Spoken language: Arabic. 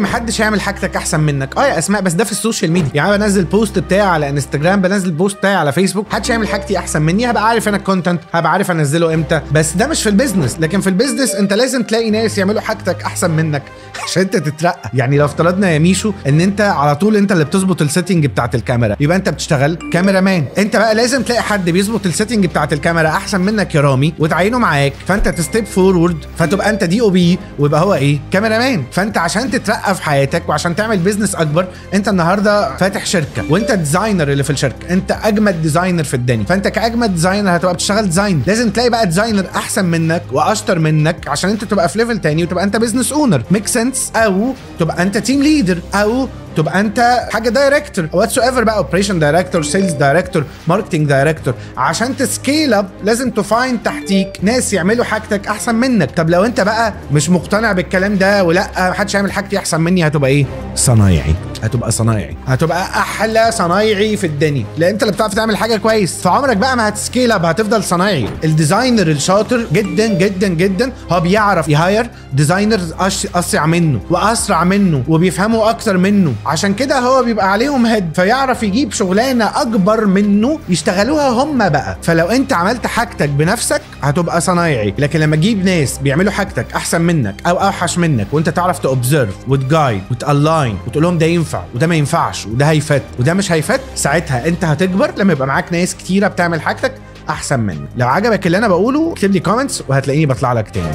محدش هيعمل حاجتك احسن منك. يا اسماء، بس ده في السوشيال ميديا. يعني انا بنزل بوست بتاعي على انستجرام، بنزل بوست بتاعي على فيسبوك، محدش هيعمل حاجتي احسن مني. هبقى عارف انا الكونتنت، هبقى عارف انزله امتى، بس ده مش في البيزنس. لكن في البيزنس انت لازم تلاقي ناس يعملوا حاجتك احسن منك عشان انت تترقى. يعني لو افترضنا يا ميشو ان انت على طول انت اللي بتظبط السيتنج بتاعت الكاميرا، يبقى انت بتشتغل كاميرا مان. انت بقى لازم تلاقي حد بيظبط السيتنج بتاعت الكاميرا احسن منك يا رامي، وتعينه معاك، فانت تستيب فورورد، فتبقى انت دي او بي، ويبقى هو ايه؟ كاميرا مان. فانت عشان تترقى في حياتك وعشان تعمل بيزنس اكبر، انت النهارده فاتح شركه وانت ديزاينر اللي في الشركه، انت اجمد ديزاينر في الدنيا، فانت كاجمد ديزاينر هتبقى بتشتغل ديزاين. لازم تلاقي بقى ديزاينر احسن منك واشطر منك عشان انت تبقى في ليفل تاني وتبقى انت بزنس اونر. ميك سنس؟ او تبقى انت تيم ليدر، او تبقى انت حاجه دايركتور واتس ايفر بقى، اوبريشن دايركتور، سيلز دايركتور، ماركتنج دايركتور. عشان تسكيل اب لازم تفاين تحتيك ناس يعملوا حاجتك احسن منك. طب لو انت بقى مش مقتنع بالكلام ده ولا محدش يعمل حاجتي احسن مني، هتبقى ايه؟ صنايعي. هتبقى صنايعي، هتبقى احلى صنايعي في الدنيا، لان انت اللي بتعرف تعمل حاجه كويس. فعمرك بقى ما هتسكيل اب، هتفضل صنايعي. الديزاينر الشاطر جدا جدا جدا هو بيعرف يهاير ديزاينرز اسرع منه واسرع منه وبيفهموا اكتر منه، عشان كده هو بيبقى عليهم هيد، فيعرف يجيب شغلانه اكبر منه يشتغلوها هم بقى. فلو انت عملت حاجتك بنفسك هتبقى صنايعي، لكن لما تجيب ناس بيعملوا حاجتك احسن منك او اوحش منك، وانت تعرف تأوبزرف وتجايد وتالاين وتقول لهم ده ينفع وده ما ينفعش وده هيفت وده مش هيفت، ساعتها انت هتكبر لما يبقى معاك ناس كتيره بتعمل حاجتك احسن منك. لو عجبك اللي انا بقوله اكتب لي كومنتس وهتلاقيني بطلع لك تاني.